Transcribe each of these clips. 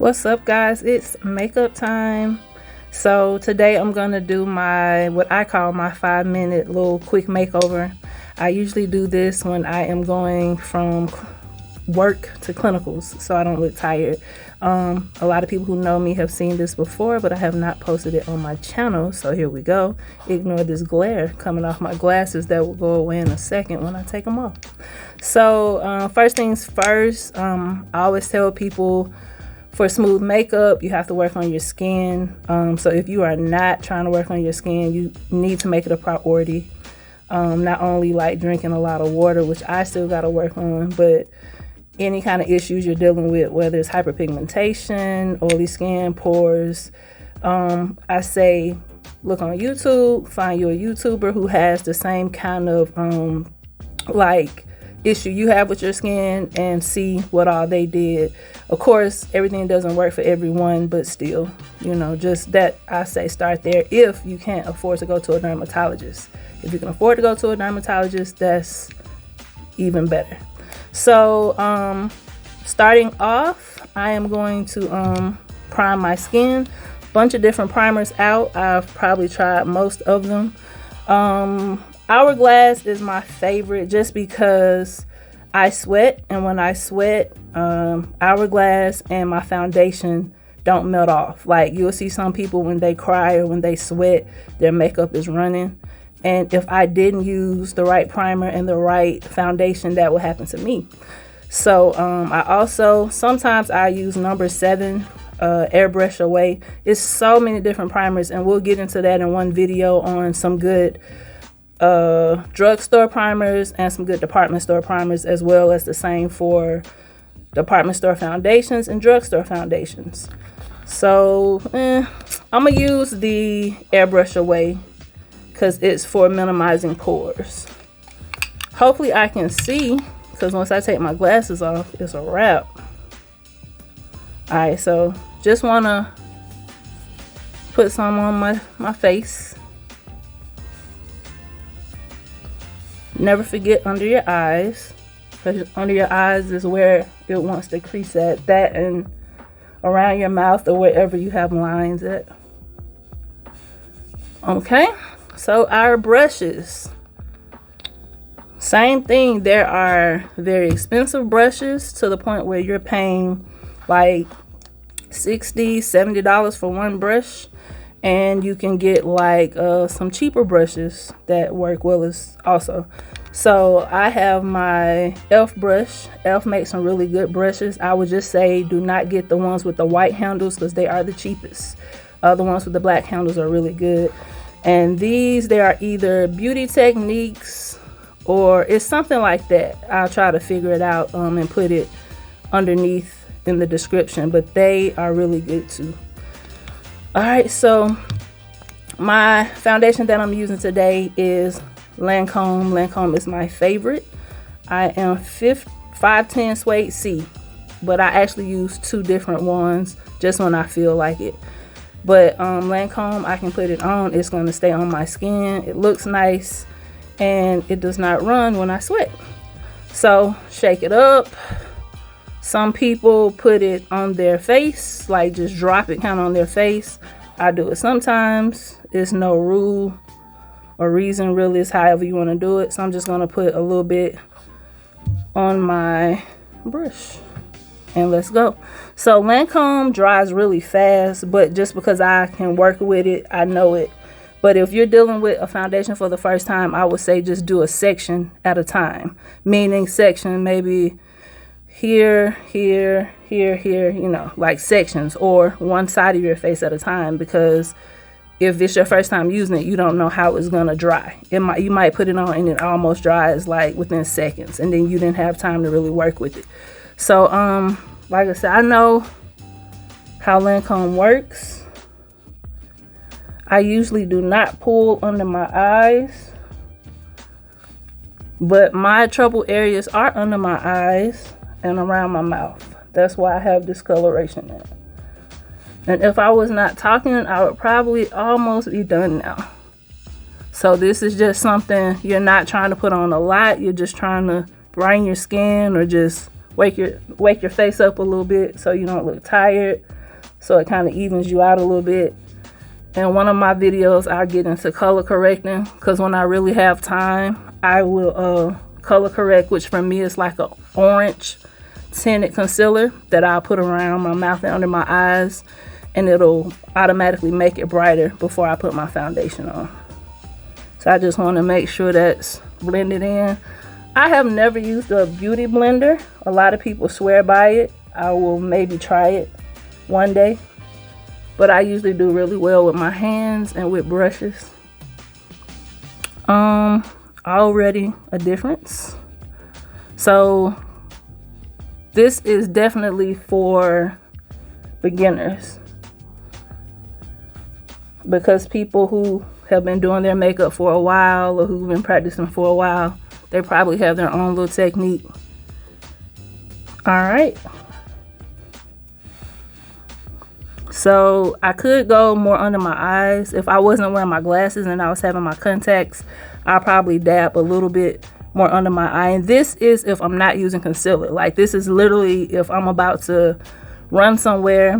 What's up, guys? It's makeup time. So today I'm gonna do what I call my 5-minute little quick makeover. I usually do this when I am going from work to clinicals so I don't look tired. A lot of people who know me have seen this before, but I have not posted it on my channel, so here we go. Ignore this glare coming off my glasses that will go away in a second when I take them off. So first things first, I always tell people for smooth makeup, you have to work on your skin. So if you are not trying to work on your skin, you need to make it a priority. Not only like drinking a lot of water, which I still got to work on, but any kind of issues you're dealing with, whether it's hyperpigmentation, oily skin, pores, I say look on YouTube, find you a YouTuber who has the same kind of like issue you have with your skin and see what all they did. Of course, everything doesn't work for everyone, but still, you know, just that, I say start there if you can't afford to go to a dermatologist. If you can afford to go to a dermatologist, that's even better. So starting off, I am going to prime my skin. Bunch of different primers out. I've probably tried most of them. Hourglass is my favorite just because I sweat, and when I sweat, Hourglass and my foundation don't melt off. Like, you'll see some people when they cry or when they sweat, their makeup is running. And if I didn't use the right primer and the right foundation, that would happen to me. So I also, sometimes I use number 7 airbrush away. It's so many different primers, and we'll get into that in one video on some good drugstore primers and some good department store primers, as well as the same for department store foundations and drugstore foundations. So I'm gonna use the airbrush away because it's for minimizing pores. Hopefully I can see, because once I take my glasses off, it's a wrap. All right, so just wanna put some on my face. Never forget under your eyes, because under your eyes is where it wants to crease at. That and around your mouth or wherever you have lines at. Okay, so our brushes. Same thing, there are very expensive brushes to the point where you're paying like $60, $70 for one brush. And you can get like some cheaper brushes that work well as also. So I have my e.l.f. brush. e.l.f. makes some really good brushes. I would just say do not get the ones with the white handles because they are the cheapest. The ones with the black handles are really good. And these, they are either Beauty Techniques or it's something like that. I'll try to figure it out and put it underneath in the description, but they are really good too. All right, so my foundation that I'm using today is Lancome. Lancome is my favorite. I am 510 Suede C, but I actually use 2 different ones just when I feel like it. But Lancome, I can put it on. It's going to stay on my skin. It looks nice, and it does not run when I sweat. So shake it up. Some people put it on their face, like just drop it kind of on their face. I do it sometimes. It's no rule or reason really. It's however you want to do it. So I'm just going to put a little bit on my brush and let's go. So Lancome dries really fast, but just because I can work with it, I know it. But if you're dealing with a foundation for the first time, I would say just do a section at a time. Meaning section maybe here, here, here, here, you know, like sections, or one side of your face at a time, because if it's your first time using it, you don't know how it's gonna dry. You might put it on and it almost dries like within seconds, and then you didn't have time to really work with it. So like I said, I know how Lancome works. I usually do not pull under my eyes, but my trouble areas are under my eyes and around my mouth. That's why I have discoloration in it. And if I was not talking, I would probably almost be done now. So this is just something you're not trying to put on a lot. You're just trying to brighten your skin or just wake your face up a little bit so you don't look tired. So it kind of evens you out a little bit. In one of my videos, I'll get into color correcting, because when I really have time, I will color correct, which for me is like an orange tinted concealer that I'll put around my mouth and under my eyes, and it'll automatically make it brighter before I put my foundation on. So I just want to make sure that's blended in. I have never used a beauty blender. A lot of people swear by it. I will maybe try it one day, but I usually do really well with my hands and with brushes. Already a difference. So this is definitely for beginners, because people who have been doing their makeup for a while or who've been practicing for a while, they probably have their own little technique. All right. So I could go more under my eyes. If I wasn't wearing my glasses and I was having my contacts, I'll probably dab a little bit more under my eye. And this is if I'm not using concealer. Like, this is literally if I'm about to run somewhere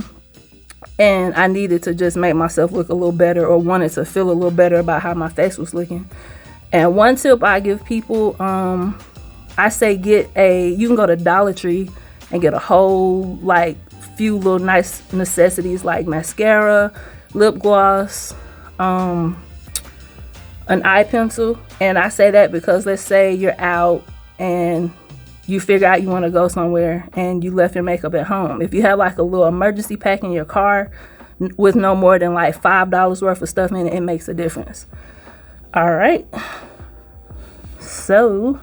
and I needed to just make myself look a little better, or wanted to feel a little better about how my face was looking. And one tip I give people, I say you can go to Dollar Tree and get a whole like few little nice necessities like mascara, lip gloss, an eye pencil. And I say that because let's say you're out and you figure out you want to go somewhere and you left your makeup at home. If you have like a little emergency pack in your car with no more than like $5 worth of stuff in it, it makes a difference. All right, so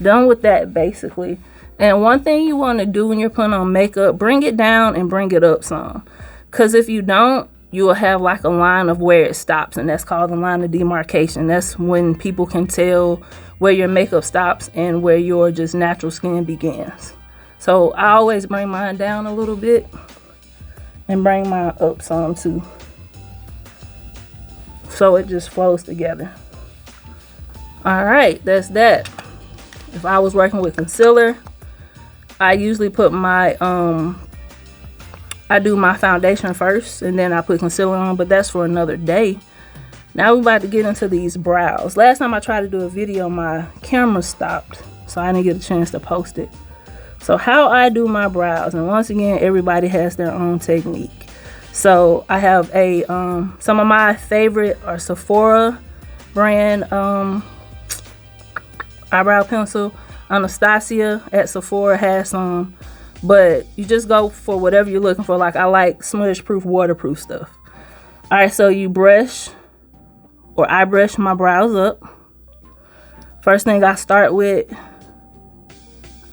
done with that basically. And one thing you want to do when you're putting on makeup, bring it down and bring it up some, because if you don't, you will have like a line of where it stops, and that's called the line of demarcation. That's when people can tell where your makeup stops and where your just natural skin begins. So I always bring mine down a little bit and bring mine up some too, so it just flows together. All right, that's that. If I was working with concealer, I usually put my I do my foundation first and then I put concealer on, but that's for another day. Now we're about to get into these brows. Last time I tried to do a video, my camera stopped, so I didn't get a chance to post it. So how I do my brows, and once again, everybody has their own technique. So I have a some of my favorite are Sephora brand eyebrow pencil. Anastasia at Sephora has some, but you just go for whatever you're looking for. Like, I like smudge proof, waterproof stuff. All right, so you brush, or I brush my brows up. First thing I start with,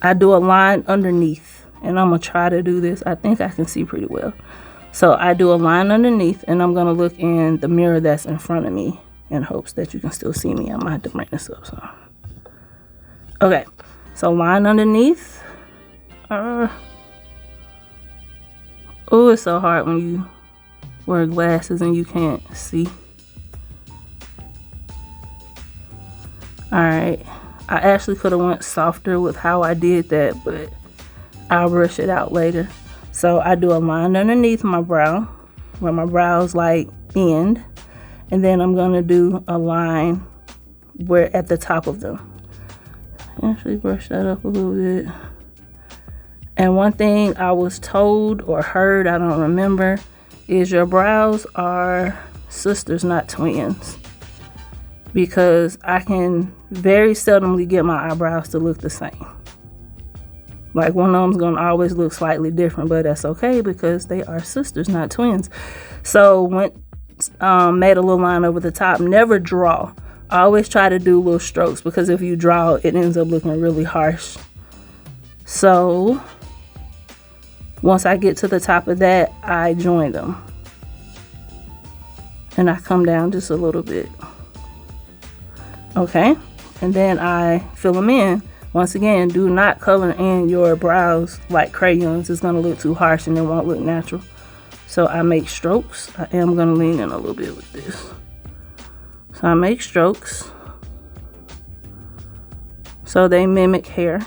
I do a line underneath, and I'm gonna try to do this. I think I can see pretty well. So I do a line underneath, and I'm gonna look in the mirror that's in front of me in hopes that you can still see me. I might have to bring this up some. Okay, so line underneath. Oh, it's so hard when you wear glasses and you can't see. All right, I actually could have went softer with how I did that, but I'll brush it out later. So I do a line underneath my brow, where my brows like end, and then I'm gonna do a line where at the top of them. Actually brush that up a little bit. And one thing I was told or heard, I don't remember, is your brows are sisters, not twins, because I can very seldomly get my eyebrows to look the same. Like, one of them's gonna always look slightly different, but that's okay because they are sisters, not twins. So made a little line over the top. Never draw. I always try to do little strokes, because if you draw, it ends up looking really harsh. So once I get to the top of that, I join them. And I come down just a little bit. Okay, and then I fill them in. Once again, do not color in your brows like crayons. It's gonna look too harsh and it won't look natural. So I make strokes. I am gonna lean in a little bit with this. So I make strokes so they mimic hair.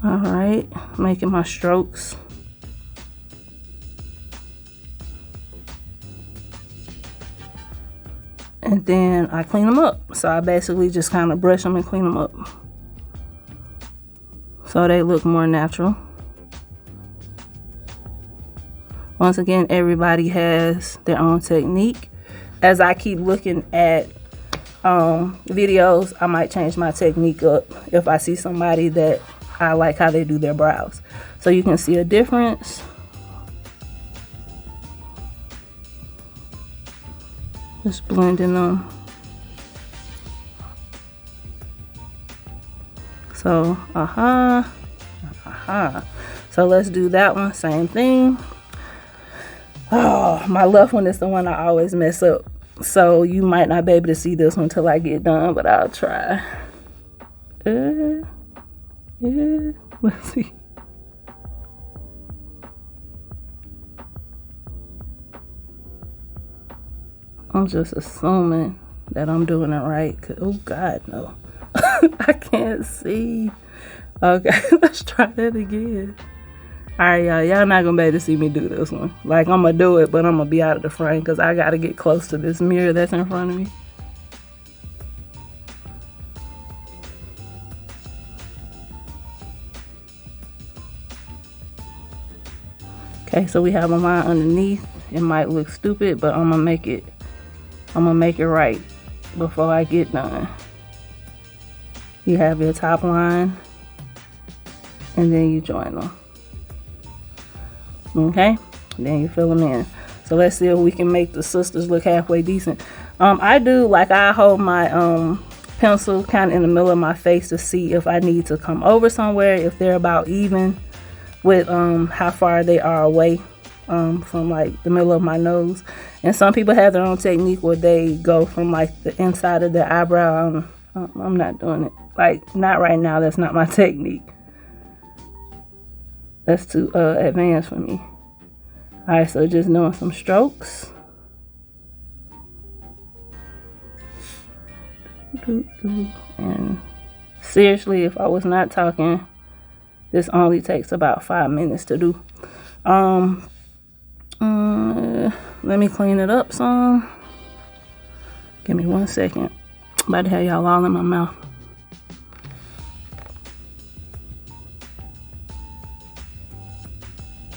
All right, making my strokes. And then I clean them up. So I basically just kind of brush them and clean them up, so they look more natural. Once again, everybody has their own technique. As I keep looking at videos, I might change my technique up if I see somebody that I like how they do their brows. So you can see a difference. Just blending them. So, So let's do that one, same thing. Oh, my left one is the one I always mess up. So you might not be able to see this one until I get done, but I'll try. Let's see. I'm just assuming that I'm doing it right. Oh God, no. I can't see. Okay, let's try that again. Alright, y'all not gonna be able to see me do this one. Like, I'm gonna do it, but I'm gonna be out of the frame because I gotta get close to this mirror that's in front of me. Okay, so we have a line underneath. It might look stupid, but I'm gonna make it right before I get done. You have your top line, and then you join them. Okay, then you fill them in. So let's see if we can make the sisters look halfway decent. I do, like, I hold my pencil kind of in the middle of my face to see if I need to come over somewhere, if they're about even with how far they are away from like the middle of my nose. And some people have their own technique where they go from like the inside of their eyebrow. I'm not doing it. Like, not right now. That's not my technique. That's too advanced for me. Alright, so just doing some strokes. And seriously, if I was not talking, this only takes about 5 minutes to do. Let me clean it up some. Give me 1 second. I'm about to have y'all all in my mouth.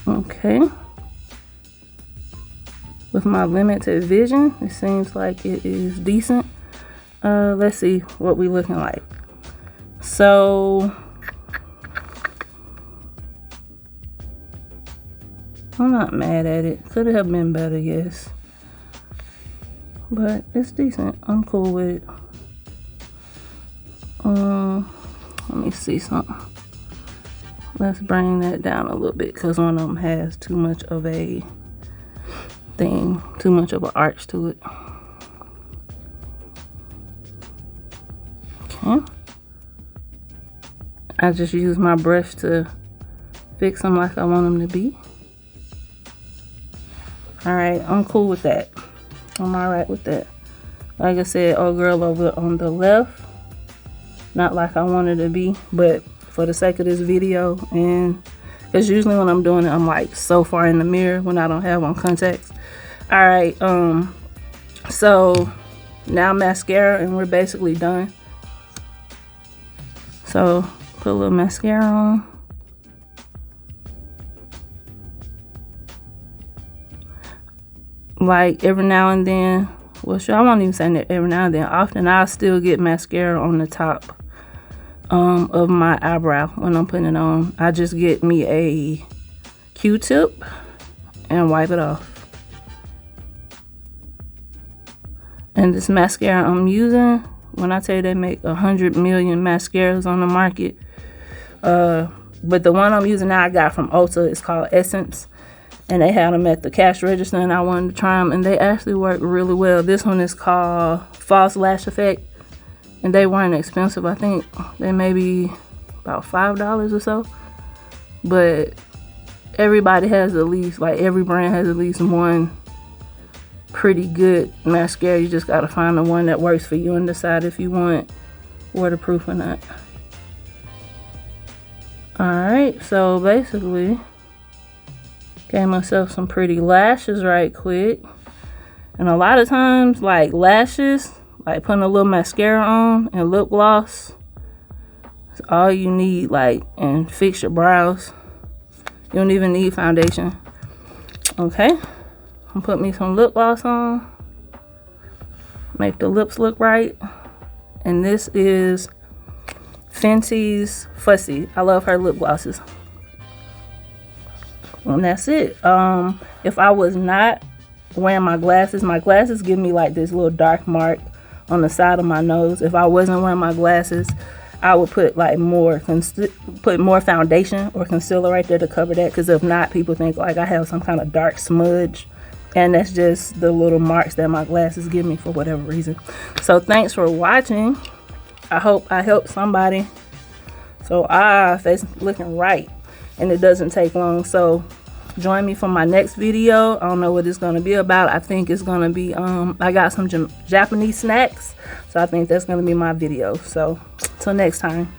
Okay. With my limited vision, it seems like it is decent. Let's see what we looking like. So I'm not mad at it. Could have been better, yes. But it's decent. I'm cool with it. Let me see something. Let's bring that down a little bit because one of them has too much of a thing, too much of an arch to it. Okay. I just use my brush to fix them like I want them to be. Alright, I'm cool with that. I'm alright with that. Like I said, old girl over on the left. Not like I wanted to be, but for the sake of this video, and because usually when I'm doing it, I'm like so far in the mirror when I don't have on contacts. Alright, so now mascara, and we're basically done. So put a little mascara on. Like every now and then, well, sure, I won't even say that every now and then. Often I'll still get mascara on the top of my eyebrow when I'm putting it on. I just get me a Q-tip and wipe it off. And this mascara I'm using, when I tell you they make 100 million mascaras on the market, but the one I'm using now I got from Ulta. It's called Essence, and they had them at the cash register, and I wanted to try them, and they actually work really well. This one is called False Lash Effect, and they weren't expensive. I think they may be about $5 or so, but everybody has at least, like every brand has at least one pretty good mascara. You just gotta find the one that works for you and decide if you want waterproof or not. Alright, so basically, gave myself some pretty lashes right quick. And a lot of times, like lashes, like putting a little mascara on and lip gloss, it's all you need, like, and fix your brows. You don't even need foundation. Okay, I'm put me some lip gloss on, make the lips look right. And this is Fenty's Fussy. I love her lip glosses. And that's it. If I was not wearing my glasses give me like this little dark mark on the side of my nose. If I wasn't wearing my glasses, I would put like more foundation or concealer right there to cover that, because if not, people think like I have some kind of dark smudge, and that's just the little marks that my glasses give me for whatever reason. So thanks for watching. I hope I helped somebody. So face looking right, and it doesn't take long. So join me for my next video. I don't know what it's going to be about. I think it's going to be I got some Japanese snacks, so I think that's going to be my video. So till next time.